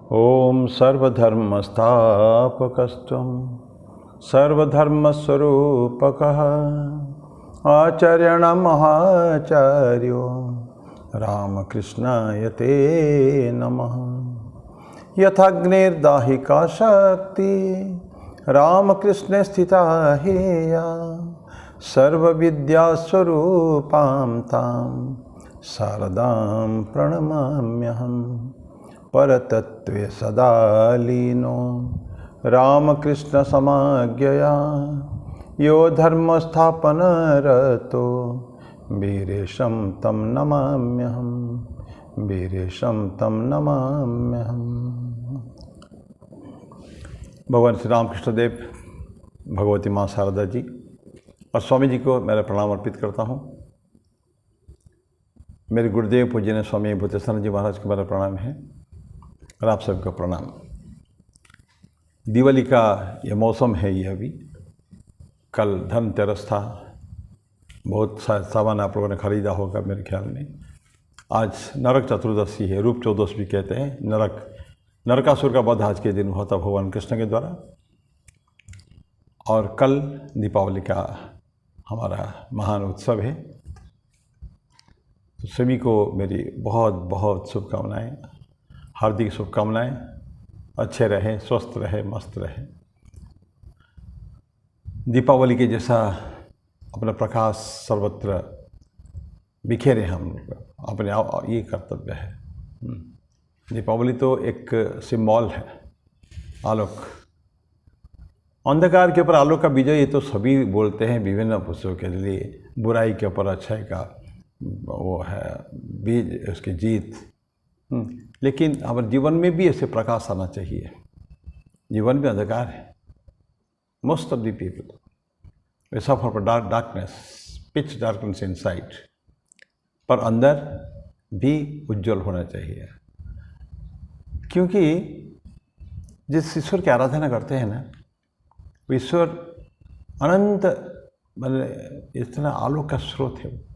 ओम सर्वधर्मस्थापकस्त्वं सर्वधर्मस्वरूपकः आचार्यणमहाचार्यो रामकृष्णाय ते नमः। यथाग्निर्दाहिका शक्ति रामकृष्णे स्थिता हेया सर्वविद्यास्वरूपां तां शारदां प्रणमाम्यहम्। परतत्त्वे सदा लीनो रामकृष्ण समाज्ञया यो धर्मस्थापनरतो वीरेशं तं नमाम्यहम्। वीरेशं तं नमाम्यहम्। भगवान श्री रामकृष्ण देव, भगवती माँ शारदा जी और स्वामी जी को मेरा प्रणाम अर्पित करता हूँ। मेरे गुरुदेव पूज्य स्वामी भूतेश्वर जी महाराज को मेरा प्रणाम है और आप सबका प्रणाम। दिवाली का ये मौसम है, ये अभी कल धनतेरस था, बहुत सामान आप लोगों ने खरीदा होगा मेरे ख्याल में। आज नरक चतुर्दशी है, रूप चौदश भी कहते हैं। नरकासुर का वध आज के दिन हुआ था भगवान कृष्ण के द्वारा, और कल दीपावली का हमारा महान उत्सव है। तो सभी को मेरी बहुत बहुत शुभकामनाएं, हार्दिक शुभकामनाएं। अच्छे रहे, स्वस्थ रहे, मस्त रहे। दीपावली के जैसा अपना प्रकाश सर्वत्र बिखेरे हम लोग, अपने ये कर्तव्य है। दीपावली तो एक सिंबल है, आलोक, अंधकार के ऊपर आलोक का विजय। ये तो सभी बोलते हैं विभिन्न पुरुषों के लिए। बुराई के ऊपर अच्छाई का वो है बीज, उसकी जीत। लेकिन हमारे जीवन में भी ऐसे प्रकाश आना चाहिए। जीवन में अंधकार है। Most of the people way suffer for darkness, pitch darkness inside, पर अंदर भी उज्जवल होना चाहिए। क्योंकि जिस ईश्वर की आराधना करते हैं ना, वो ईश्वर अनंत मतलब इतना आलोक का स्रोत है।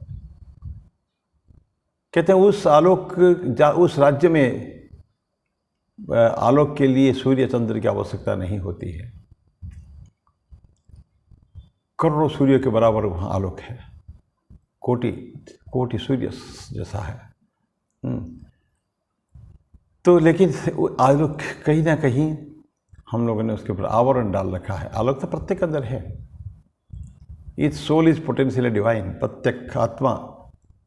कहते हैं उस आलोक, उस राज्य में आलोक के लिए सूर्य चंद्र की आवश्यकता नहीं होती है। करोड़ों सूर्य के बराबर वहाँ आलोक है, कोटि कोटि सूर्य जैसा है। तो लेकिन आलोक कहीं ना कहीं हम लोगों ने उसके ऊपर आवरण डाल रखा है। आलोक तो प्रत्येक अंदर है। Its soul is potentially divine. प्रत्येक आत्मा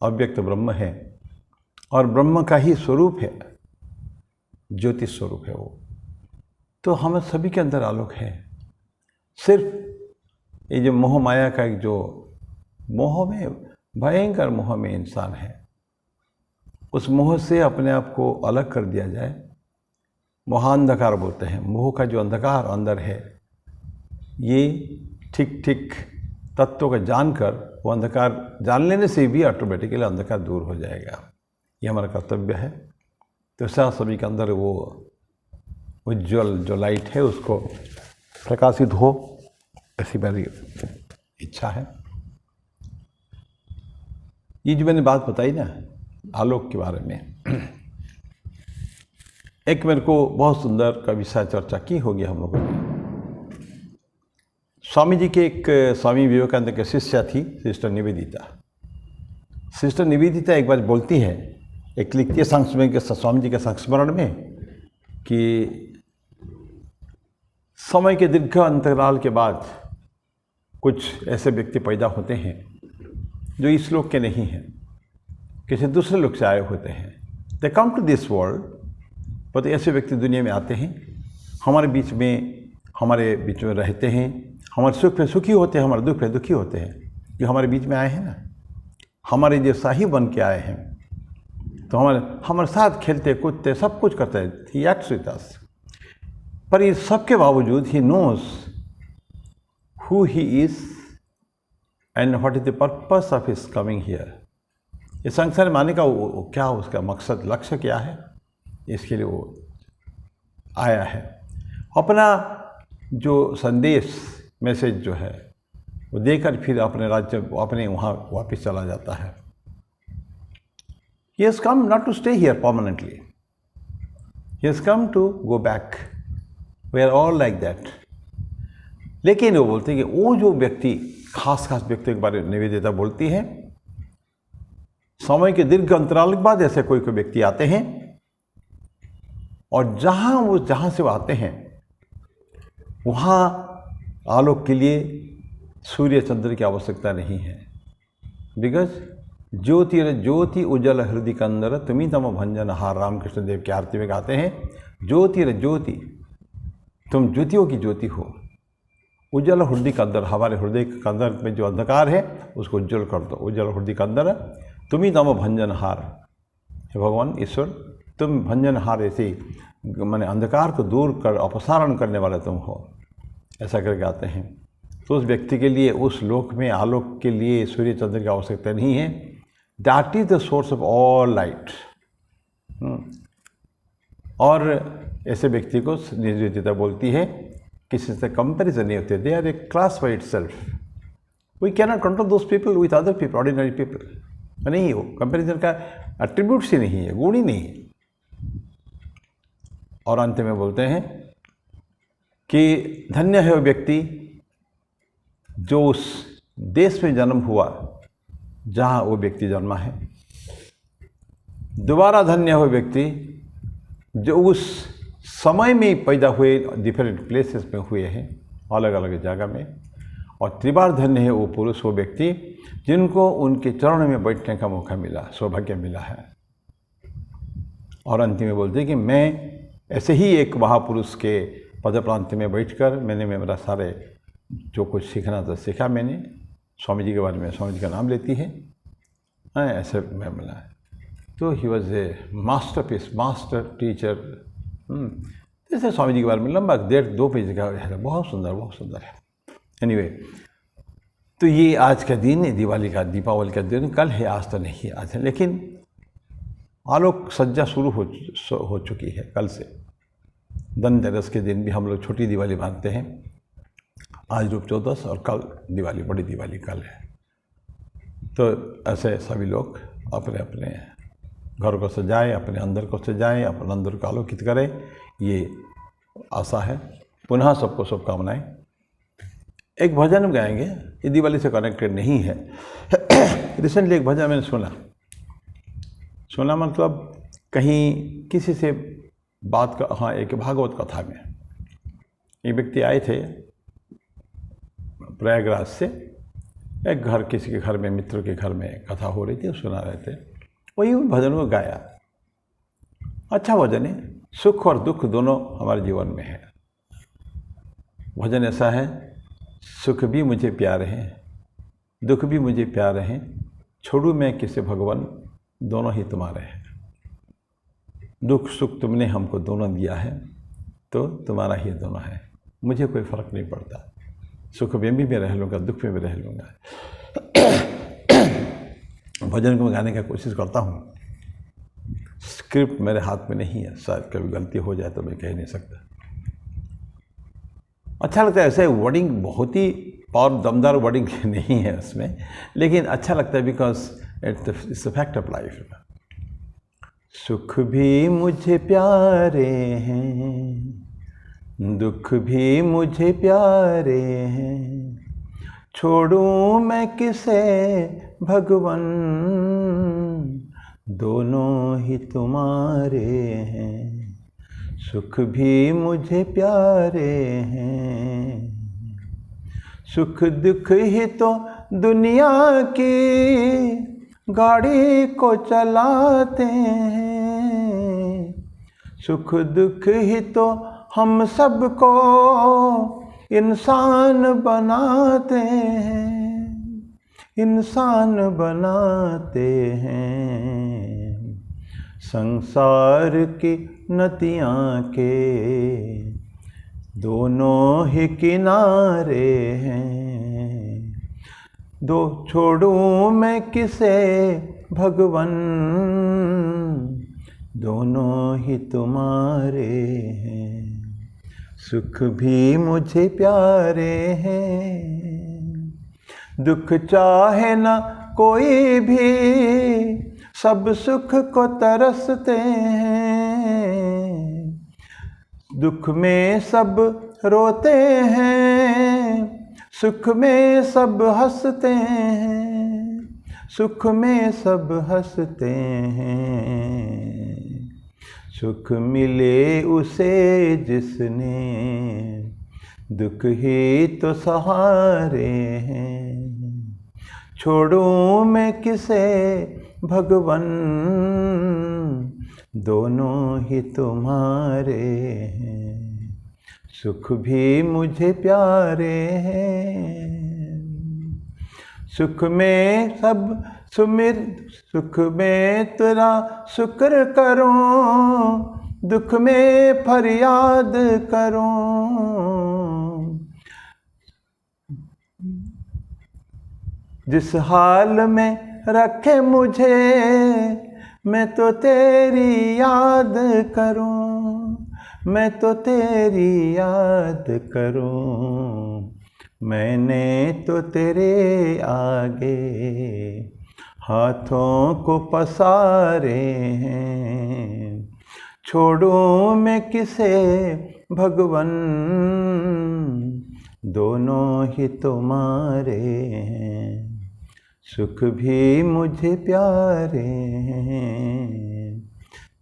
अव्यक्त ब्रह्म है और ब्रह्म का ही स्वरूप है, ज्योति स्वरूप है वो। तो हम सभी के अंदर आलोक है। सिर्फ ये जो मोह माया का एक जो मोह में, भयंकर मोह में इंसान है, उस मोह से अपने आप को अलग कर दिया जाए। मोहांधकार बोलते हैं। मोह का जो अंधकार अंदर है, ये ठीक ठीक तत्वों को जानकर वो अंधकार जान लेने से भी ऑटोमेटिकली अंधकार दूर हो जाएगा। ये हमारा कर्तव्य है। तो ऐसा सभी के अंदर वो उज्जवल जो लाइट है उसको प्रकाशित हो, ऐसी मेरी इच्छा है। ये जो मैंने बात बताई ना आलोक के बारे में, एक मेरे को बहुत सुंदर का विषय चर्चा की होगी हम लोगों ने। स्वामी जी के एक स्वामी विवेकानंद के शिष्या थी सिस्टर निवेदिता। सिस्टर निवेदिता एक बार बोलती है, एक लिखती है संस्मरण के, स्वामी जी के संस्मरण में, कि समय के दीर्घ अंतराल के बाद कुछ ऐसे व्यक्ति पैदा होते हैं जो इस लोक के नहीं हैं, किसी दूसरे लोक से आए होते हैं। दे कम टू दिस वर्ल्ड, पर ऐसे व्यक्ति दुनिया में आते हैं, हमारे बीच में रहते हैं, हमारे सुख पे सुखी होते हैं, हमारे दुख पे दुखी होते हैं। जो हमारे बीच में आए हैं ना, हमारे जैसा ही बन के आए हैं, तो हमारे साथ खेलते कूदते सब कुछ करते हैं। He acts with us. पर इस सब के बावजूद he knows who he is and what is the purpose of his coming here. इस संसार में आने का क्या उसका मकसद, लक्ष्य क्या है, इसके लिए वो आया है। अपना जो संदेश, मैसेज जो है वो देकर फिर अपने राज्य, अपने वहाँ वापस चला जाता है। He has come not to stay here permanently. He has come to go back, we are all like that. लेकिन वो बोलते हैं कि वो जो व्यक्ति, खास व्यक्तियों के बारे में निवेदिता बोलती है, समय के दीर्घ अंतराल के बाद ऐसे कोई व्यक्ति आते हैं और जहाँ से वो आते हैं वहाँ आलोक के लिए सूर्य चंद्र की आवश्यकता नहीं है। बिकॉज ज्योति उज्जवल हृदय कंदर तुम्ही तम भंजन हार, रामकृष्ण देव की आरती में गाते हैं, ज्योति तुम ज्योतियों की ज्योति हो, उज्जवल हृदय के अंदर, हमारे हृदय के अंदर में जो अंधकार है उसको उज्जवल कर दो। उज्जवल हृदय के अंदर तुम्ही तम भंजन हार, भगवान ईश्वर तुम भंजन हार, ऐसे माने अंधकार को दूर कर अपसारण करने वाले तुम हो, ऐसा करके आते हैं। तो उस व्यक्ति के लिए उस लोक में आलोक के लिए सूर्य चंद्र की आवश्यकता नहीं है। That is the source of all light. और ऐसे व्यक्ति को निवेदिता बोलती है, किसी से कंपैरिजन नहीं होते, they are a class by itself. We can not control those people with other people, ordinary people. नहीं, वो कंपैरिजन का एट्रीब्यूट्स ही नहीं है, गुण ही नहीं है। और अंत में बोलते हैं कि धन्य है वो व्यक्ति जो उस देश में जन्म हुआ जहाँ वो व्यक्ति जन्मा है। दोबारा धन्य हो व्यक्ति जो उस समय में पैदा हुए, डिफरेंट प्लेसेस में हुए हैं, अलग अलग जगह में। और त्रिबार धन्य है वो पुरुष, वो व्यक्ति जिनको उनके चरणों में बैठने का मौका मिला, सौभाग्य मिला है। और अंतिम में बोलते हैं कि मैं ऐसे ही एक महापुरुष के पदप्रांत में बैठकर मैंने मेरा सारे जो कुछ सीखना था सीखा मैंने। स्वामी जी के बारे में स्वामी जी का नाम लेती है, ऐसे मैं मिला। तो he was a masterpiece, master teacher. जैसे स्वामी जी के बारे में लंबा 1.5-2 पेज का है, बहुत सुंदर है। एनीवे, तो ये आज का दिन है, दीपावली का दिन। कल है, आज तो नहीं है, आज है। लेकिन आलोक सज्जा शुरू हो चुकी है कल से। धनतेरस के दिन भी हम लोग छोटी दिवाली मानते हैं। आज रूप चौदस और कल दिवाली, बड़ी दिवाली कल है। तो ऐसे सभी लोग अपने अपने घर को सजाएं, अपने अंदर को सजाएं, अपने अंदर को आलोकित करें, ये आशा है। पुनः सबको शुभकामनाएं। एक भजन गाएंगे, ये दिवाली से कनेक्टेड नहीं है। रिसेंटली एक भजन मैंने सुना मतलब कहीं किसी से बात का, हाँ, एक भागवत कथा में एक व्यक्ति आए थे प्रयागराज से। एक घर, किसी के घर में, मित्र के घर में कथा हो रही थी, सुना रहे थे। वही उन भजन को गाया। अच्छा भजन है, सुख और दुख दोनों हमारे जीवन में है। भजन ऐसा है, सुख भी मुझे प्यारे हैं, दुख भी मुझे प्यारे हैं, छोड़ू मैं किसे भगवान, दोनों ही तुम्हारे हैं। दुख सुख तुमने हमको दोनों दिया है, तो तुम्हारा ही दोनों है, मुझे कोई फर्क नहीं पड़ता। सुख में भी मैं रह लूँगा, दुख में भी रह लूँगा। भजन को मैं गाने का कोशिश करता हूँ। स्क्रिप्ट मेरे हाथ में नहीं है, शायद कभी गलती हो जाए तो मैं कह नहीं सकता। अच्छा लगता है, ऐसे वर्डिंग बहुत ही पावर दमदार वर्डिंग नहीं है उसमें, लेकिन अच्छा लगता है because it's a fact of life. सुख भी मुझे प्यारे हैं, दुख भी मुझे प्यारे हैं, छोड़ूं मैं किसे भगवन, दोनों ही तुम्हारे हैं। सुख भी मुझे प्यारे हैं, सुख दुख ही तो दुनिया की गाड़ी को चलाते हैं। सुख दुख ही तो हम सबको इंसान बनाते हैं, इंसान बनाते हैं। संसार की नदियाँ के दोनों ही किनारे हैं, दो छोड़ूं मैं किसे भगवन, दोनों ही तुम्हारे हैं। सुख भी मुझे प्यारे हैं, दुख चाहे ना कोई भी, सब सुख को तरसते हैं। दुख में सब रोते हैं, सुख में सब हंसते हैं, सुख में सब हंसते हैं, सुख मिले उसे जिसने दुख ही तो सहारे हैं। छोड़ूं मैं किसे भगवन, दोनों ही तुम्हारे हैं, सुख भी मुझे प्यारे हैं। सुख में सब सुमिर, सुख में तेरा शुक्र करूं, दुख में फरियाद करूं। जिस हाल में रखे मुझे, मैं तो तेरी याद करूं, मैं तो तेरी याद करूं। मैंने तो तेरे आगे हाथों को पसारे हैं, छोड़ूं मैं किसे भगवन, दोनों ही तुम्हारे हैं, सुख भी मुझे प्यारे हैं,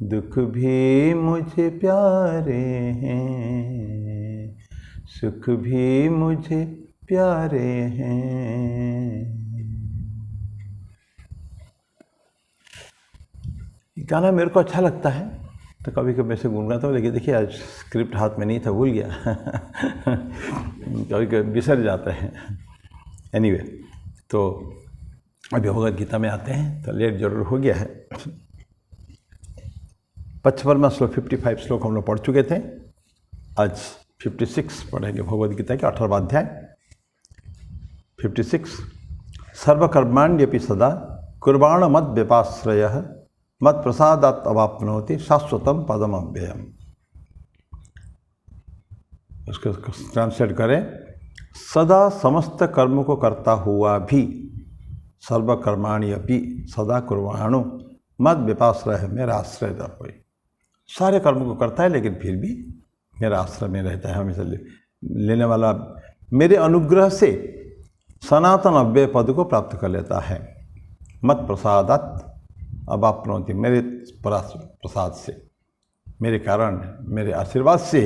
दुख भी मुझे प्यारे हैं, सुख भी मुझे प्यारे हैं। गाना मेरे को अच्छा लगता है तो कभी कभी ऐसे गुनगुनाता हूँ, लेकिन देखिए आज स्क्रिप्ट हाथ में नहीं था, भूल गया कभी कभी बिसर जाते हैं। एनीवे, तो अभी भगवद गीता में आते हैं, तो लेट जरूर हो गया है। 55वां श्लोक 55 श्लोक हम लोग पढ़ चुके थे, आज 56 पढ़ेंगे भगवद गीता के 18वां अध्याय 56। सर्वकर्माण्यपि सदा कुर्वाण मद व्यपाश्रयः, मत प्रसादात् अवाप्नोति शाश्वतम पदम अव्ययम। उसको ट्रांसलेट करें, सदा समस्त कर्म को करता हुआ भी, सर्वकर्माणि अपि सदा कुर्वाणो मद व्यपाश्रय, मेरा आश्रय था कोई, सारे कर्म को करता है लेकिन फिर भी मेरा आश्रय में रहता है, हमेशा लेने वाला मेरे अनुग्रह से सनातन अव्यय पद को प्राप्त कर लेता है। मत प्रसादात् अवाप्नोति, मेरे प्रसाद से, मेरे कारण, मेरे आशीर्वाद से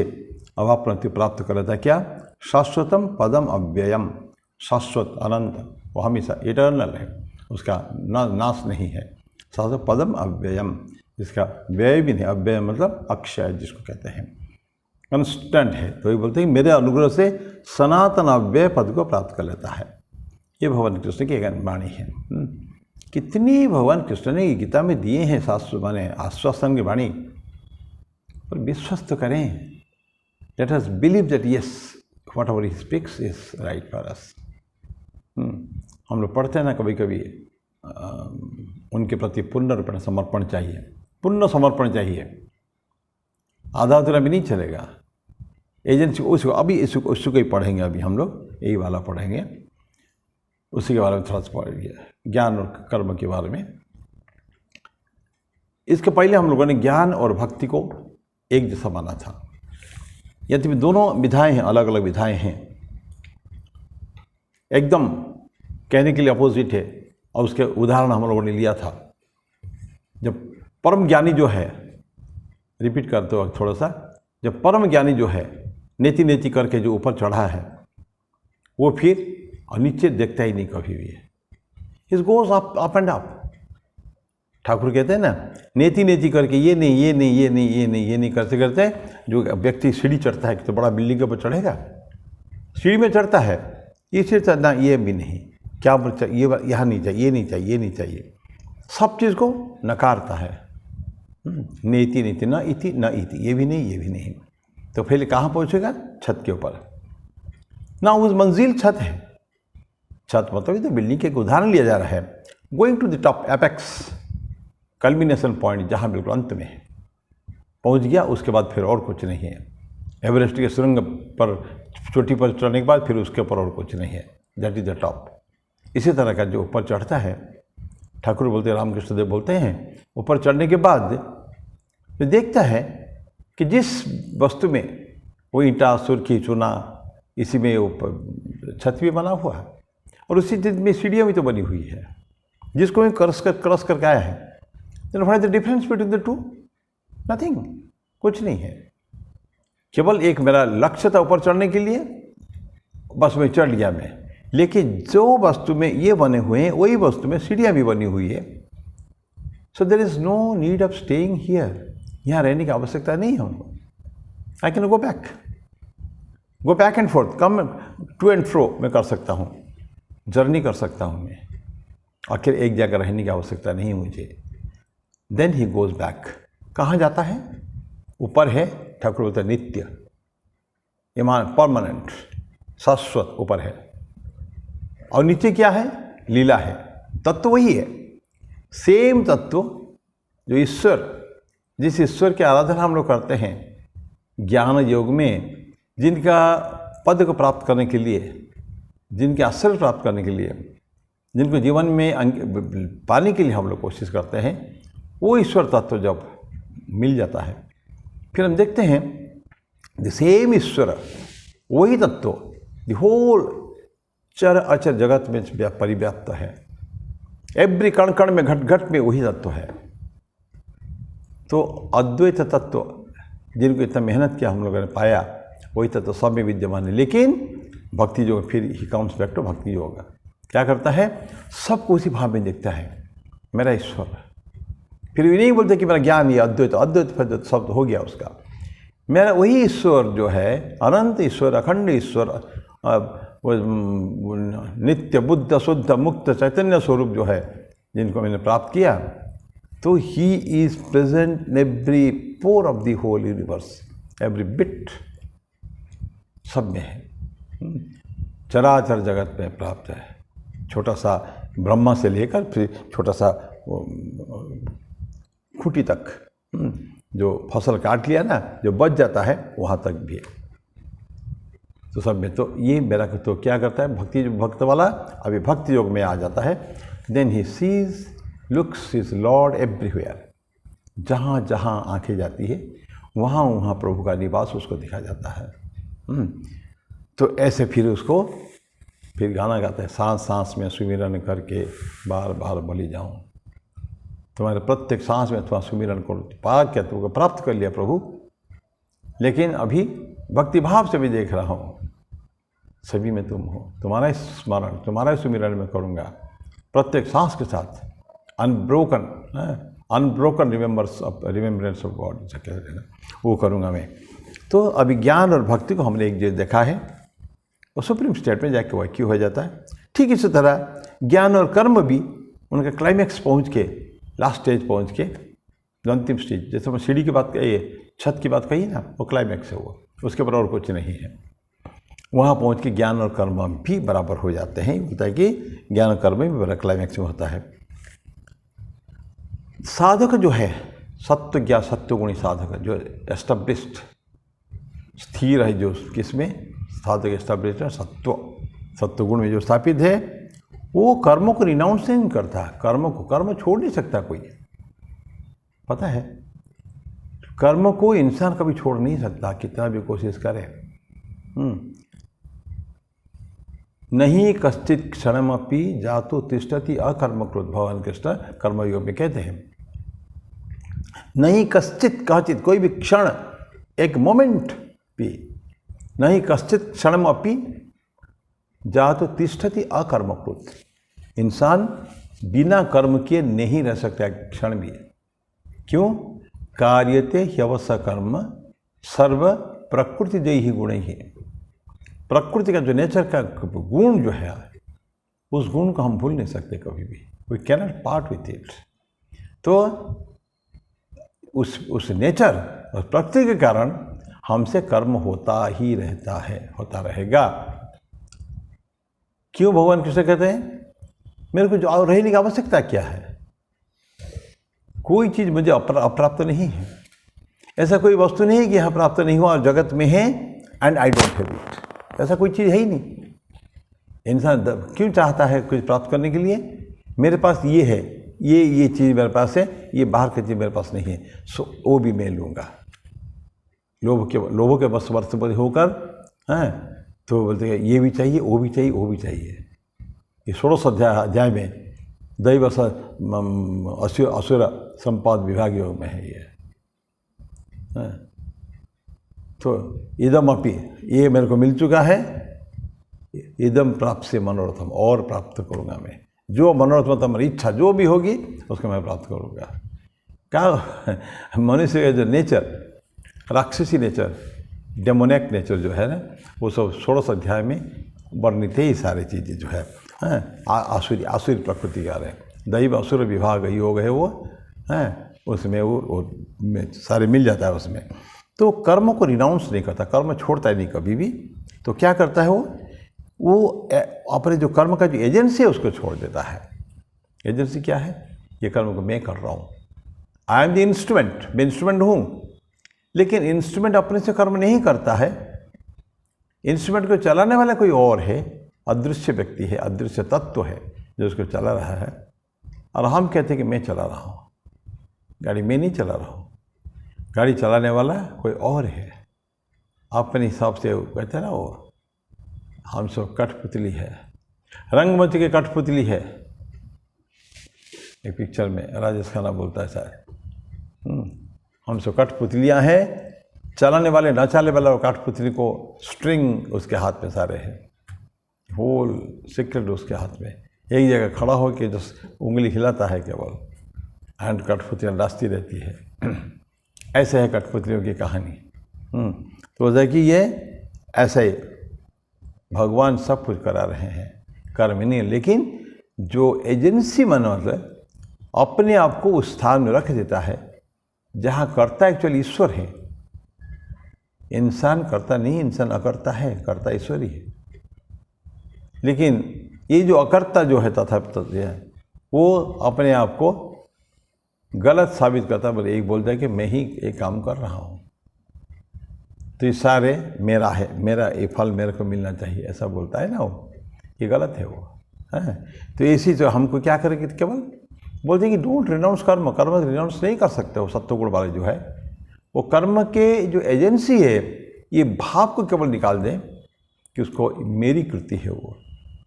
अवाप्नोति प्राप्त कर लेता है। क्या? शाश्वतम पदम अव्ययम, शाश्वत अनंत, वो हमेशा इटर्नल है, उसका नाश नहीं है। शाश्वत पदम अव्ययम, जिसका व्यय भी नहीं, अव्यय मतलब अक्षय जिसको कहते हैं, कंस्टेंट है। तो ये बोलते हैं मेरे अनुग्रह से सनातन अव्यय पद को प्राप्त कर लेता है। ये भगवान कृष्ण की एक वाणी है। कितनी भगवान कृष्ण ने गीता में दिए हैं शास्त्र, माने आश्वासन की वाणी, पर विश्वस्त करें। Let us believe that yes what ever he speaks is right for us. हम लोग पढ़ते हैं ना कभी कभी, उनके प्रति पूर्ण रूप समर्पण चाहिए, पूर्ण समर्पण चाहिए, आधा अधूरा भी नहीं चलेगा। एजेंसी उसको अभी उसको ही पढ़ेंगे, अभी हम लोग यही वाला पढ़ेंगे, उसी के बारे में थोड़ा सा पढ़ेंगे, ज्ञान और कर्म के बारे में। इसके पहले हम लोगों ने ज्ञान और भक्ति को एक जैसा माना था, यद्यपि दोनों विधाएं हैं, अलग अलग विधाएं हैं, एकदम कहने के लिए अपोजिट है। और उसके उदाहरण हम लोगों ने लिया था, जब परम ज्ञानी जो है, रिपीट करते वक्त थोड़ा सा, जब परम ज्ञानी जो है नेति नेति करके जो ऊपर चढ़ा है, वो फिर और नीचे देखता ही नहीं कभी भी, it goes up and up. Thakur कहते हैं ना, नेति नेति करके ये नहीं ये नहीं ये नहीं ये नहीं ये नहीं करते करते जो व्यक्ति सीढ़ी चढ़ता है, तो बड़ा बिल्डिंग के ऊपर चढ़ेगा, सीढ़ी में चढ़ता है, ये सीढ़ी चढ़ना, ये भी नहीं, क्या ये यहाँ नहीं चाहिए, ये नहीं चाहिए, ये नहीं चाहिए, सब चीज़ को नकारता है। नेति नीति न इति न इति, ये भी नहीं ये भी नहीं। तो फिर कहाँ पहुँचेगा? छत के ऊपर ना, उस मंजिल छत है। छत मतलब तो बिल्डिंग के एक उदाहरण लिया जा रहा है। Going to the top, apex, culmination point, जहाँ बिल्कुल अंत में है, पहुँच गया, उसके बाद फिर और कुछ नहीं है। एवरेस्ट के सुरंग पर चोटी पर चढ़ने के बाद फिर उसके ऊपर और कुछ नहीं है, दैट इज द टॉप। इसी तरह का जो ऊपर चढ़ता है, ठाकुर बोलते हैं, रामकृष्ण देव बोलते हैं, ऊपर चढ़ने के बाद जो देखता है कि जिस वस्तु में वो ईंटा, सुर्खी, चूना, इसी में वो छत भी बना हुआ है और उसी चीज में सीढ़ियाँ भी तो बनी हुई है, जिसको मैं क्रॉस करके आया है। Then what is the difference between the two? Nothing, कुछ नहीं है। केवल एक मेरा लक्ष्य था ऊपर चढ़ने के लिए, बस मैं चढ़ लिया मैं। लेकिन जो वस्तु में ये बने हुए हैं वही वस्तु में सीढ़ियाँ भी बनी हुई है। So there is no need of staying here, यहाँ रहने की आवश्यकता नहीं है हमको। I can go back and forth, come to and fro मैं कर सकता हूँ, जर्नी कर सकता हूँ मैं। आखिर एक जगह रहने की आवश्यकता नहीं मुझे। Then he goes back. कहाँ जाता है? ऊपर है, ठाकुर बोलते हैं नित्य, ईमान, परमानेंट, शाश्वत ऊपर है। और नीचे क्या है? लीला है। तत्व वही है, सेम तत्व जो ईश्वर, जिस ईश्वर की आराधना हम लोग करते हैं ज्ञान योग में, जिनका पद को प्राप्त करने के लिए, जिनके आश्रय प्राप्त करने के लिए, जिनको जीवन में पाने के लिए हम लोग कोशिश करते हैं, वो ईश्वर तत्व जब मिल जाता है, फिर हम देखते हैं द सेम ईश्वर, वही तत्व द होल चर अचर जगत में परिव्याप्त है। एवरी कण कण में, घट घट में वही तत्व है। तो अद्वैत तत्व जिनको इतना मेहनत किया हम लोगों ने पाया, वही तत्व सब में विद्यमान है। लेकिन भक्ति योग, फिर ही काउंट्स बैक टू भक्ति योग, क्या करता है? सबको उसी भाव में देखता है, मेरा ईश्वर। फिर ये नहीं बोलते कि मेरा ज्ञान ये अद्वैत, अद्वैत शब्द हो गया उसका। मेरा वही ईश्वर जो है, अनंत ईश्वर, अखंड ईश्वर, नित्य बुद्ध शुद्ध मुक्त चैतन्य स्वरूप जो है, जिनको मैंने प्राप्त किया, तो he is present in every pore of the whole universe, every bit, सब में है, चराचर जगत में प्राप्त है। छोटा सा ब्रह्मा से लेकर फिर छोटा सा खूंटी तक, जो फसल काट लिया ना, जो बच जाता है, वहाँ तक भी है। तो सब में तो ये मेरा तो क्या करता है भक्ति, भक्त वाला अभी भक्ति योग में आ जाता है। Then he sees looks his lord everywhere, जहाँ जहाँ आंखें जाती है वहाँ वहाँ प्रभु का निवास उसको दिखा जाता है। तो ऐसे फिर उसको फिर गाना गाता है, सांस सांस में सुमिरन करके बार बार बलि जाऊँ। तुम्हारे प्रत्येक सांस में तुम्हारा सुमिरन करो, पा क्या तुमको प्राप्त कर लिया प्रभु, लेकिन अभी भक्ति भाव से भी देख रहा हूँ, सभी में तुम हो, तुम्हारा स्मरण, तुम्हारा सुमिरन में करूँगा प्रत्येक सांस के साथ। अनब्रोकन रिमेम्बरेंस ऑफ गॉड कहते हैं ना, वो करूँगा मैं। तो अभी ज्ञान और भक्ति को हमने एक जो देखा है, वो सुप्रीम स्टेट में जाके वह क्यों हो जाता है। ठीक इसी तरह ज्ञान और कर्म भी उनका क्लाइमैक्स पहुँच के, लास्ट स्टेज पहुँच के, अंतिम स्टेज, जैसे मैं सीढ़ी की बात कही, छत की बात कही ना, वो क्लाइमैक्स है, वो उसके ऊपर और कुछ नहीं है। वहाँ पहुँच के ज्ञान और कर्म भी बराबर हो जाते हैं। बोलता है कि ज्ञान और कर्म भी बड़ा क्लाइमैक्स में होता है। साधक जो है, सत्व ज्ञान सत्वगुणी साधक, जो एस्टेब्लिश्ड स्थिर है, जो किसमें साधक एस्टेब्लिश्ड है, सत्वगुण में जो स्थापित है, वो कर्मों को रिनाउंस नहीं करता, कर्म छोड़ नहीं सकता कोई, पता है। कर्म को इंसान कभी छोड़ नहीं सकता, कितना भी कोशिश करे। नहीं कश्चित क्षणमपि जातु तिष्ठति अकर्मकृत, भगवान कृष्ण कर्मयोग में कहते हैं। नहीं कश्चित कचित, कोई भी क्षण, एक मोमेंट भी, नहीं कश्चित क्षणमपि जातु तिष्ठति अकर्मकृत, इंसान बिना कर्म किए नहीं रह सकता क्षण भी। क्यों? कार्यते ह्यवस कर्म सर्व प्रकृति जय ही गुण ही। प्रकृति का जो नेचर का गुण जो है, उस गुण को हम भूल नहीं सकते कभी भी, we can not part with it. तो उस नेचर और प्रकृति के कारण हमसे कर्म होता ही रहता है, होता रहेगा। क्यों भगवान कृष्ण कहते हैं मेरे को जो रहने की आवश्यकता क्या है, कोई चीज़ मुझे अप्राप्त नहीं है, ऐसा कोई वस्तु नहीं है कि यहाँ प्राप्त नहीं हुआ और जगत में है and I don't have it, ऐसा कोई चीज़ है ही नहीं। इंसान क्यों चाहता है कुछ प्राप्त करने के लिए? मेरे पास ये है, ये चीज़ मेरे पास है, ये बाहर की चीज़ मेरे पास नहीं है, सो वो भी मैं लूँगा। लोभों के वश होकर, हैं, तो बोलते हैं ये भी चाहिए, वो भी चाहिए, वो भी चाहिए। ये 16 अध्याय में दैव असुर संपाद विभाग योग में है ये। तो इदम अपि, ये मेरे को मिल चुका है, इदम प्राप्त से मनोरथम, और प्राप्त करूँगा मैं। जो मनोरथ मतलब मेरी इच्छा जो भी होगी उसको मैं प्राप्त करूँगा। क्या मनुष्य का जो नेचर, राक्षसी नेचर, डेमोनिक नेचर जो है ना, वो सब 16 अध्याय में वर्णित ही सारी चीज़ें जो है, आसुरी प्रकृति का है। दैव असुर विभाग योग है वो, हैं, उसमें वो सारे मिल जाता है उसमें। तो कर्म को रिनाउंस नहीं करता, कर्म छोड़ता है नहीं कभी भी। तो क्या करता है वो अपने जो कर्म का जो एजेंसी है उसको छोड़ देता है। एजेंसी क्या है? ये कर्म को मैं कर रहा हूँ, आई एम द इंस्ट्रूमेंट, मैं इंस्ट्रूमेंट हूँ। लेकिन इंस्ट्रूमेंट अपने से कर्म नहीं करता है, इंस्ट्रूमेंट को चलाने वाला कोई और है, अदृश्य व्यक्ति है, अदृश्य तत्व है जो उसको चला रहा है। और हम कहते हैं कि मैं चला रहा हूँ गाड़ी, मैं नहीं चला रहा हूँ, गाड़ी चलाने वाला कोई और है। अपने हिसाब से कहते हैं ना, वो हम सब कठपुतली है, रंगमंच की कठपुतली है। एक पिक्चर में राजेश खन्ना बोलता है शायद, हम सब कठपुतलियाँ हैं, चलाने वाले ना चलाने वाला वो कठपुतली को स्ट्रिंग उसके हाथ में सारे हैं, होल सीक्रेट उसके हाथ में। एक जगह खड़ा हो के जो उंगली हिलाता है केवल, एंड कठपुतलियाँ नाचती रहती है। ऐसे है कठपुतलियों की कहानी। तो वजह कि ये ऐसे ही भगवान सब कुछ करा रहे हैं, कर्म नहीं। लेकिन जो एजेंसी मतलब अपने आप को उस स्थान में रख देता है जहाँ कर्ता एक्चुअली ईश्वर है। इंसान करता नहीं, इंसान अकर्ता है, कर्ता ईश्वर ही है। लेकिन ये जो अकर्ता जो है तथाकथित है, वो अपने आप को गलत साबित करता है। बोले एक बोलता है कि मैं ही एक काम कर रहा हूँ, तो ये सारे मेरा है, मेरा ये फल मेरे को मिलना चाहिए, ऐसा बोलता है ना वो, ये गलत है वो, है। तो इसी जो हमको क्या करेंगे, केवल बोलते हैं कि डोंट रिनाउंस कर्म, कर्म रिनाउंस नहीं कर सकते वो सत्वगुण वाले जो है। वो कर्म के जो एजेंसी है, ये भाव को केवल निकाल दें कि उसको मेरी कृति है, वो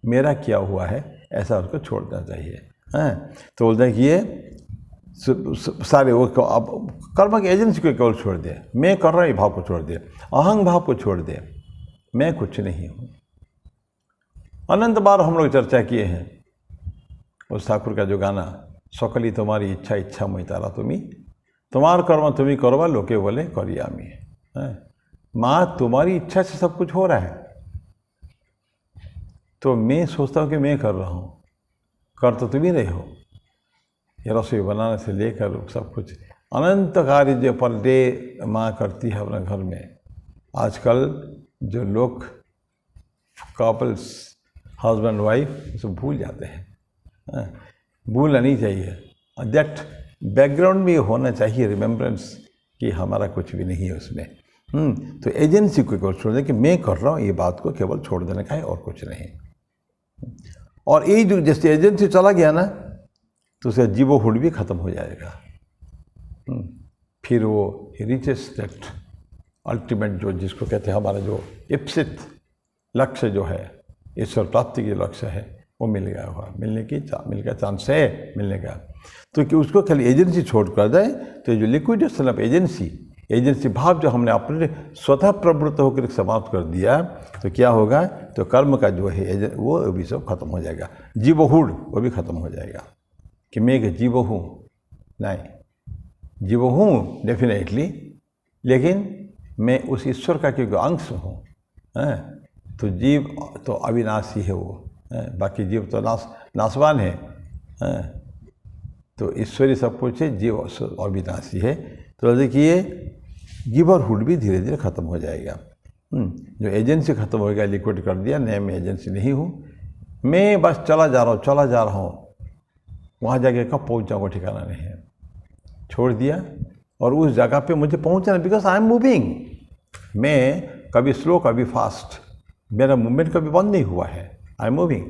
मेरा किया हुआ है, ऐसा उसको छोड़ देना चाहिए, हैं। तो बोलते हैं कि ये सारे वो अब कर्म की एजेंसी को केवल छोड़ दे, मैं कर रहा हूँ ये भाव को छोड़ दे, अहंग भाव को छोड़ दे, मैं कुछ नहीं हूँ। अनंत बार हम लोग चर्चा किए हैं उस ठाकुर का जो गाना, सकली तुम्हारी इच्छा इच्छा मैं तारा तुम्हें, तुम्हार कर्म तुम्हें करवा लोके बोले करियामी। माँ तुम्हारी इच्छा से सब कुछ हो रहा है, तो मैं सोचता हूँ कि मैं कर रहा हूँ, कर तो तुम ही रहे हो। ये रसोई बनाने से लेकर सब कुछ अनंत कार्य जो पर डे माँ करती है अपने घर में। आजकल जो लोग कपल्स हस्बैंड वाइफ सब भूल जाते हैं, भूलना नहीं चाहिए। दैट बैकग्राउंड में होना चाहिए रिमेम्बरेंस कि हमारा कुछ भी नहीं है उसमें। तो एजेंसी को केवल छोड़ दें कि मैं कर रहा हूँ, ये बात को केवल छोड़ देने का है और कुछ नहीं। और ये जो जैसे एजेंसी चला गया ना, तो उसका जीवोहुड भी खत्म हो जाएगा। फिर वो रिचेस्ट दैट अल्टीमेट जो जिसको कहते हैं हमारा जो इप्सित लक्ष्य जो है, ईश्वर प्राप्ति के लक्ष्य है, वो मिल गया हुआ, मिलने का चांस है मिलने का। तो कि उसको खाली एजेंसी छोड़ कर दे, तो ये जो लिक्विडेशन ऑफ एजेंसी भाव जो हमने अपने स्वतः प्रवृत्त होकर समाप्त कर दिया, तो क्या होगा, तो कर्म का जो है वो भी सब खत्म हो जाएगा। जीवहुड वो भी खत्म हो जाएगा कि मैं एक जीव हूँ, नहीं, जीव हूँ डेफिनेटली, लेकिन मैं उस ईश्वर का क्योंकि अंश हूँ। तो जीव तो अविनाशी है वो, बाकी जीव तो नाशवान है। तो ईश्वरी सब कुछ है, जीव अविनाशी है। तो देखिए जीवरहुड भी धीरे धीरे खत्म हो जाएगा। जो एजेंसी खत्म हो गया, लिक्विड कर दिया, नहीं मैं एजेंसी नहीं हूँ, मैं बस चला जा रहा हूँ, वहाँ जाके कब पहुँच जाऊँगा ठिकाना नहीं है, छोड़ दिया। और उस जगह पे मुझे पहुँचना, बिकॉज आई एम मूविंग, मैं कभी स्लो कभी फास्ट, मेरा मूवमेंट कभी बंद नहीं हुआ है, आई एम मूविंग।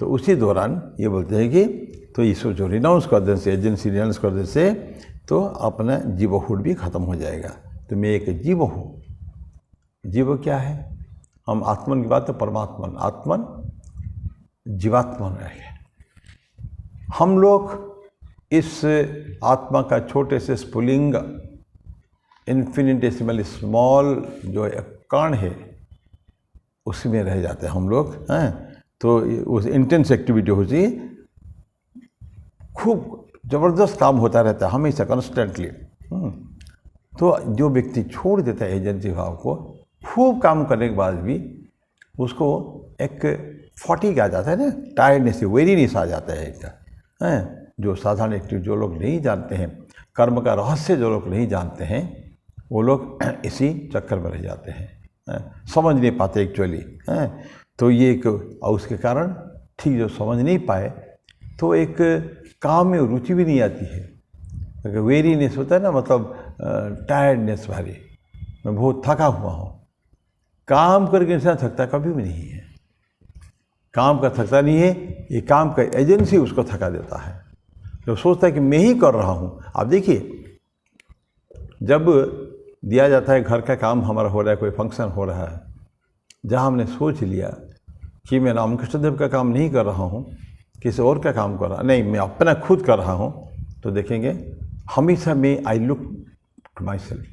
तो उसी दौरान ये बोलते हैं कि तो ईश्वर जो रिनाउंस कर देने से, एजेंसी रिनाउंस कर देने से, तो अपना जीवहुड भी खत्म हो जाएगा। तो मैं एक जीव हूँ। जीव क्या है? हम आत्मन की बात तो परमात्मन, आत्मन जीवात्मन है। हम लोग इस आत्मा का छोटे से स्फुलिंग इन्फिनिटेसिमल स्मॉल जो कण है उसमें रह जाते हैं हम लोग हैं। तो उस इंटेंस एक्टिविटी होती है, खूब ज़बरदस्त काम होता रहता है हमेशा कंस्टेंटली। तो जो व्यक्ति छोड़ देता है एजेंसी भाव को, खूब काम करने के बाद भी उसको एक फटीग आ जाता है ना, टायर्डनेस, वेरीनेस आ जाता है इसका हैं। जो साधारण एक्टिव जो लोग नहीं जानते हैं, कर्म का रहस्य जो लोग नहीं जानते हैं, वो लोग इसी चक्कर में रह जाते हैं, समझ नहीं पाते एक्चुअली हैं। तो ये एक, और उसके कारण ठीक जो समझ नहीं पाए तो एक काम में रुचि भी नहीं आती है। वेरीनेस होता है ना, मतलब टायर्डनेस भारी, मैं बहुत थका हुआ हूँ। काम करके इंसान थकता कभी भी नहीं है, काम का थकता नहीं है, ये काम का एजेंसी उसको थका देता है। तो सोचता है कि मैं ही कर रहा हूँ। आप देखिए, जब दिया जाता है घर का काम हमारा हो रहा है, कोई फंक्शन हो रहा है, जहाँ हमने सोच लिया कि मैं रामकृष्ण देव का काम नहीं कर रहा हूँ, किसी और का काम कर रहा नहीं, मैं अपना खुद कर रहा हूँ, तो देखेंगे हमेशा मैं I look to myself.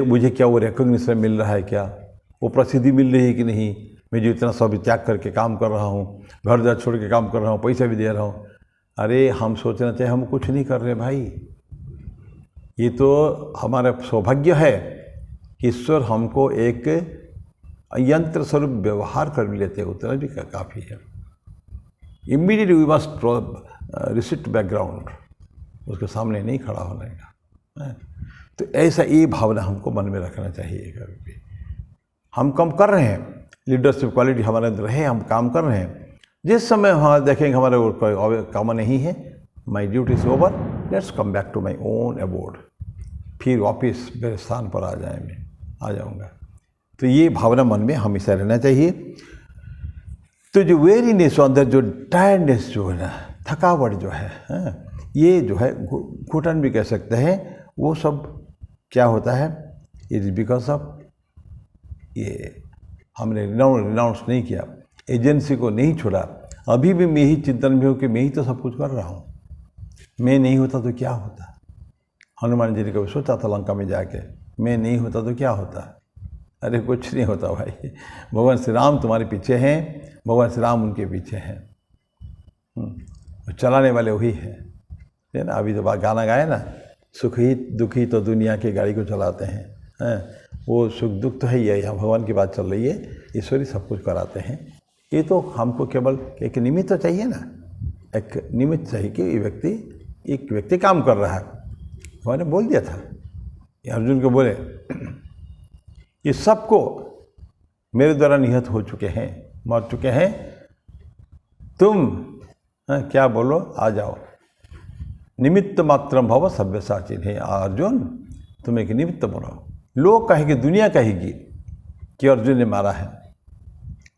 मुझे क्या वो रिकॉग्निशन मिल रहा है, क्या वो प्रसिद्धि मिल रही है कि नहीं, मैं जो इतना सब त्याग करके काम कर रहा हूँ, घर द्वार छोड़ के काम कर रहा हूँ, पैसा भी दे रहा हूँ। अरे हम सोचना चाहिए हम कुछ नहीं कर रहे भाई, ये तो हमारा सौभाग्य है कि ईश्वर हमको एक यंत्र स्वरूप व्यवहार कर भी लेते हैं, उतना भी काफ़ी है। Immediately we must recede background, उसके सामने नहीं खड़ा होने का। तो ऐसा ये भावना हमको मन में रखना चाहिए। कभी भी हम कम कर रहे हैं, लीडरशिप क्वालिटी हमारे अंदर है, हम काम कर रहे हैं। जिस समय वहाँ देखेंगे हमारे कोई काम नहीं है, my duty is over, let's come back to my own abode, फिर वापस मेरे स्थान पर आ जाऊँगा। तो ये भावना मन में हमेशा रहना चाहिए। तो जो वेरीनेस अंदर, जो टायर्डनेस जो है ना, थकावट जो है, ये जो है घुटन भी कह सकते हैं, वो सब क्या होता है, इट इज बिकॉज ऑफ ये हमने रिनाउंस नहीं किया, एजेंसी को नहीं छोड़ा। अभी भी मैं ही चिंतन में हूँ कि मैं ही तो सब कुछ कर रहा हूँ, मैं नहीं होता तो क्या होता। हनुमान जी ने कभी सोचा था लंका में जाके, मैं नहीं होता तो क्या होता। अरे कुछ नहीं होता भाई, भगवान श्री राम तुम्हारे पीछे हैं, भगवान श्री राम उनके पीछे हैं, चलाने वाले वही है ना। अभी तो गाना गाए ना, सुखी दुखी तो दुनिया की गाड़ी को चलाते हैं, वो सुख दुख तो है ही है, यहाँ भगवान की बात चल रही है, ईश्वरी सब कुछ कराते हैं। ये तो हमको केवल एक निमित्त तो चाहिए ना, एक निमित्त चाहिए कि एक व्यक्ति काम कर रहा है। भगवान ने बोल दिया था, अर्जुन को बोले ये सबको मेरे द्वारा निहत हो चुके हैं, मर चुके हैं, तुम क्या बोलो, आ जाओ। निमित्त मात्रम भव सव्यसाची है। अर्जुन तुम एक निमित्त बनो। लोग कहेंगे, दुनिया कहेगी कि अर्जुन ने मारा है,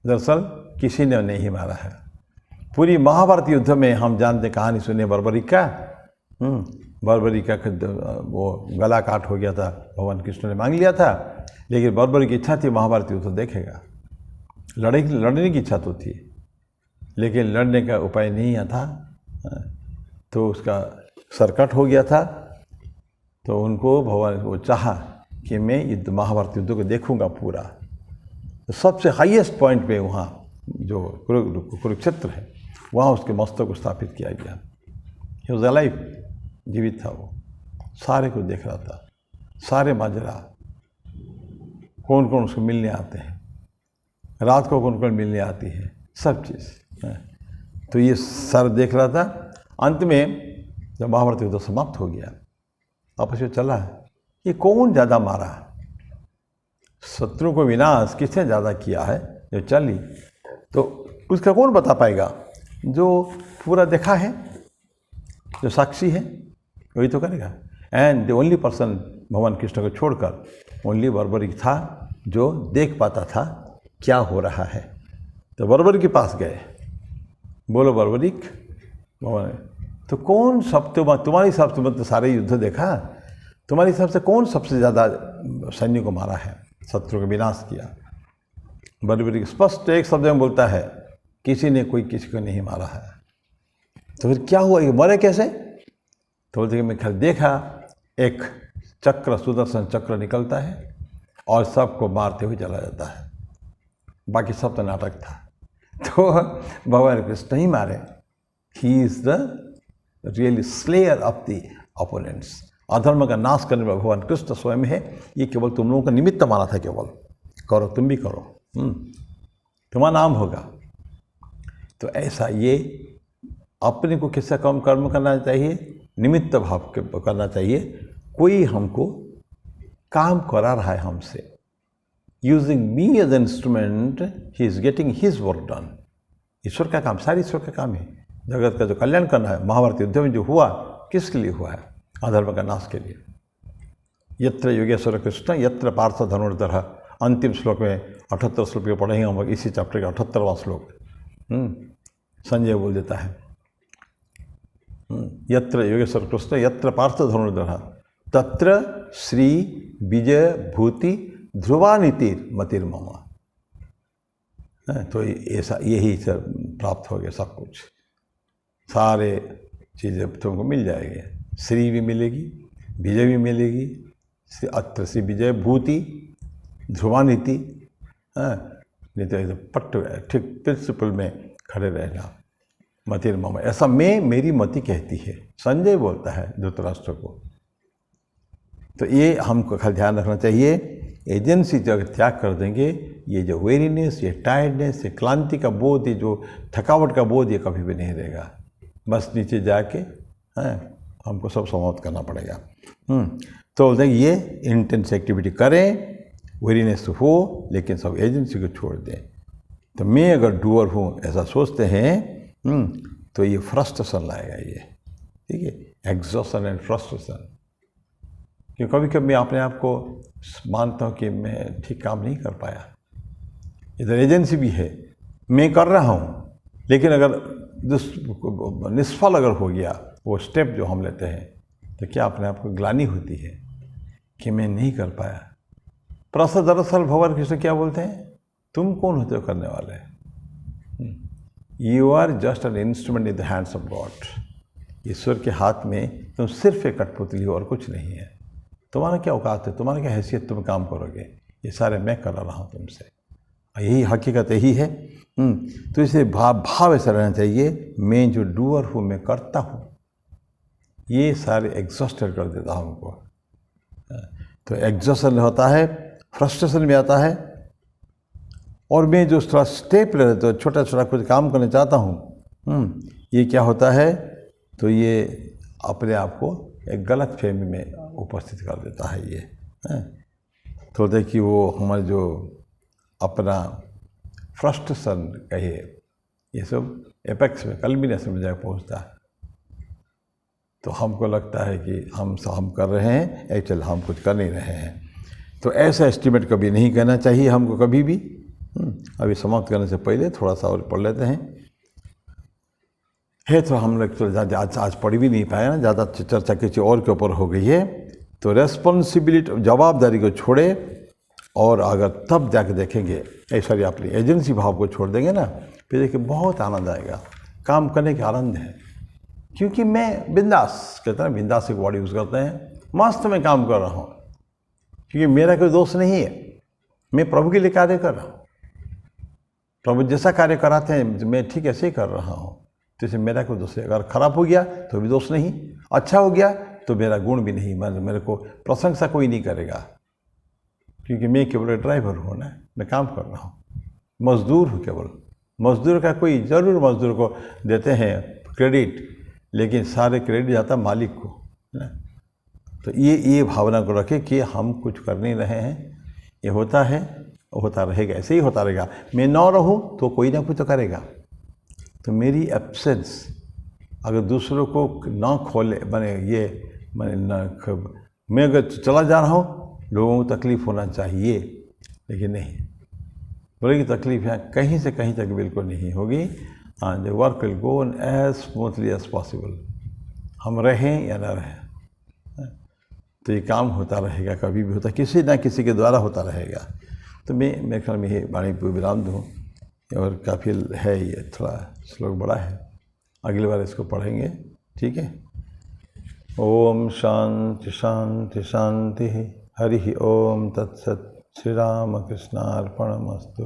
दरअसल किसी ने नहीं मारा है। पूरी महाभारत युद्ध में हम जानते, कहानी सुने बर्बरिका, बर्बरिका वो गला काट हो गया था, भगवान कृष्ण ने मांग लिया था, लेकिन बर्बरी की इच्छा थी महाभारत युद्ध देखेगा, लड़ने की इच्छा तो थी, लेकिन लड़ने का उपाय नहीं था, तो उसका सरकट हो गया था। तो उनको भगवान वो चाहा कि मैं युद्ध, महाभारत युद्ध को देखूंगा पूरा। तो सबसे हाईएस्ट पॉइंट पे वहाँ जो कुरुक्षेत्र है, वहाँ उसके मस्तक को स्थापित किया गया। ही वॉज अलाइव, जीवित था वो, सारे को देख रहा था, सारे माजरा, कौन कौन उसको मिलने आते हैं, रात को कौन कौन मिलने आती है, सब चीज़। तो ये सर देख रहा था। अंत में जब महाभारत युद्ध समाप्त हो गया, आपस में चला, ये कौन ज़्यादा मारा, शत्रु को विनाश किसने ज़्यादा किया है, जो चली, तो उसका कौन बता पाएगा। जो पूरा देखा है, जो साक्षी है, वही तो करेगा। एंड द ओनली पर्सन भगवान कृष्ण को छोड़कर ओनली बर्बरिक था जो देख पाता था क्या हो रहा है। तो बर्बरिक के पास गए, बोलो बर्बरिक, भगवान तो कौन सब, तुम्हारी सब, तुम तो सारे युद्ध देखा, तुम्हारे हिसाब से कौन सबसे ज़्यादा सैन्य को मारा है, शत्रु का विनाश किया? बड़ी बड़ी स्पष्ट एक शब्द में बोलता है, किसी ने कोई किसी को नहीं मारा है। तो फिर क्या हुआ, ये मरे कैसे? तो बोलते कि मैं खैर देखा, एक चक्र, सुदर्शन चक्र निकलता है और सबको मारते हुए चला जाता है, बाकी सब तो नाटक था। तो भगवान कृष्ण नहीं मारे, he is the really slayer of the opponents. अधर्म का नाश करने में भगवान कृष्ण स्वयं है, ये केवल तुम लोगों का निमित्त माना था, केवल करो, तुम भी करो, तुम्हारा नाम होगा। तो ऐसा ये अपने को किससे कम कर्म करना चाहिए, निमित्त भाव के करना चाहिए। कोई हमको काम करा रहा है हमसे, using me as an instrument, he is getting his work done. ईश्वर का काम, सारी ईश्वर का काम है। जगत का जो कल्याण करना है, महाभारत युद्ध में जो हुआ, किसके लिए हुआ है? अधर्म का नाश के लिए। यत्र योगेश्वर कृष्ण यत्र पार्थ धनुर्धर, अंतिम श्लोक में 78 श्लोक में पढ़ेंगे हम, इसी चैप्टर का 78वां श्लोक संजय बोल देता है, यत्र योगेश्वर कृष्ण यत्र पार्थ धनुर्धर तत्र श्री विजय भूति ध्रुवानीति मतिर्मम। तो ऐसा यही सब प्राप्त हो गया, सब कुछ, सारे चीज़ें तुमको मिल जाएंगे। श्री भी मिलेगी, विजय भी मिलेगी, अत्र श्री विजय भूति ध्रुवानीति। नहीं तो पट्ट ठीक प्रिंसिपल में खड़े रहना, मतिर्मम, ऐसा मैं, मेरी मति कहती है, संजय बोलता है धृतराष्ट्र को। तो ये हमको खाली ध्यान रखना चाहिए, एजेंसी जो अगर त्याग कर देंगे, ये जो वेरीनेस, ये टायर्डनेस, ये क्लांति का बोध, ये जो थकावट का बोध, ये कभी भी नहीं रहेगा। बस नीचे जाके हमको सब समाप्त करना पड़ेगा। तो बोलते हैं ये इंटेंस एक्टिविटी करें, वेरीनेस हो, लेकिन सब एजेंसी को छोड़ दें। तो मैं अगर डूअर हूँ ऐसा सोचते हैं, तो ये फ्रस्ट्रेशन लाएगा, ये ठीक है, एग्जॉशन एंड फ्रस्ट्रेशन। क्योंकि कभी कभी मैं अपने आप को मानता हूँ कि मैं ठीक काम नहीं कर पाया, इधर एजेंसी भी है, मैं कर रहा हूँ, लेकिन अगर निष्फल अगर हो गया वो स्टेप जो हम लेते हैं, तो क्या अपने आप को ग्लानि होती है कि मैं नहीं कर पाया। प्रश्न दरअसल भगवान कृष्ण क्या बोलते हैं, तुम कौन होते हो करने वाले? You are just an instrument in the hands of God. ईश्वर के हाथ में तुम सिर्फ एक कठपुतली हो और कुछ नहीं है। तुम्हारा क्या औकात है, तुम्हारा क्या हैसियत, तुम काम करोगे? ये सारे मैं कर रहा हूँ तुमसे, यही हकीकत यही है। तो इसे भाव ऐसा रहना चाहिए, मैं जो डूअर हूँ, मैं करता हूँ, ये सारे एग्जॉस्टेड कर देता हूँ हमको। तो एग्जॉस्शन होता है, फ्रस्ट्रेशन भी आता है, और मैं जो थोड़ा स्टेप ले लेता हूँ, छोटा छोटा कुछ काम करना चाहता हूँ, ये क्या होता है, तो ये अपने आप को एक गलत फहमी में उपस्थित कर देता है ये। तो देखिए वो हमारे जो अपना फ्रस्ट्रेशन कहिए, ये सब एपेक्स में, कल्मिनेशन में जाकर पहुँचता है। तो हमको लगता है कि हम कर रहे हैं, एक्चुअली हम कुछ कर नहीं रहे हैं। तो ऐसा एस्टिमेट कभी नहीं कहना चाहिए हमको, कभी भी। अभी समाप्त करने से पहले थोड़ा सा और पढ़ लेते हैं। तो हम लोग तो आज पढ़ भी नहीं पाए ना, ज़्यादा चर्चा किसी और के ऊपर हो गई है। तो रेस्पॉन्सिबिलिटी, जवाबदारी को छोड़े, और अगर तब जाके देखेंगे, सॉरी अपनी एजेंसी भाव को छोड़ देंगे ना, फिर देखिए बहुत आनंद आएगा, काम करने का आनंद है। क्योंकि मैं बिंदास, कहते हैं बिंदास एक वर्ड यूज़ करते हैं, मस्त में काम कर रहा हूँ, क्योंकि मेरा कोई दोष नहीं है, मैं प्रभु के लिए कार्य कर रहा हूँ। प्रभु जैसा कार्य कराते हैं मैं ठीक ऐसे ही कर रहा हूँ, तो इसे मेरा कोई दोष है। अगर खराब हो गया तो भी दोष नहीं, अच्छा हो गया तो मेरा गुण भी नहीं, मेरे को प्रशंसा कोई नहीं करेगा, क्योंकि मैं केवल ड्राइवर हूँ ना, मैं काम कर रहा हूँ, मजदूर हूँ केवल। मजदूर का कोई ज़रूर मजदूर को देते हैं क्रेडिट, लेकिन सारे क्रेडिट जाता मालिक को, है ना। तो ये भावना को रखें कि हम कुछ कर नहीं रहे हैं, ये होता है, होता रहेगा, ऐसे ही होता रहेगा। मैं ना रहूँ तो कोई ना कुछ तो करेगा। तो मेरी एब्सेंस अगर दूसरों को ना खोले, मैं अगर चला जा रहा हूँ, लोगों को तकलीफ़ होना चाहिए, लेकिन नहीं, बोले कि तकलीफ यहाँ कहीं से कहीं तक बिल्कुल नहीं होगी। The work will go on as smoothly as possible, हम रहें या ना रहें। तो ये काम होता रहेगा, कभी भी होता, किसी ना किसी के द्वारा होता रहेगा। तो मैं मेरे ख्याल में ये वाणी को विराम दूँ, और काफ़ी है, ये थोड़ा श्लोक बड़ा है, अगली बार इसको पढ़ेंगे, ठीक है। ओम शांति शांति शांति। हरि ओम तत्सत। श्री राम कृष्णार्पणमस्तु।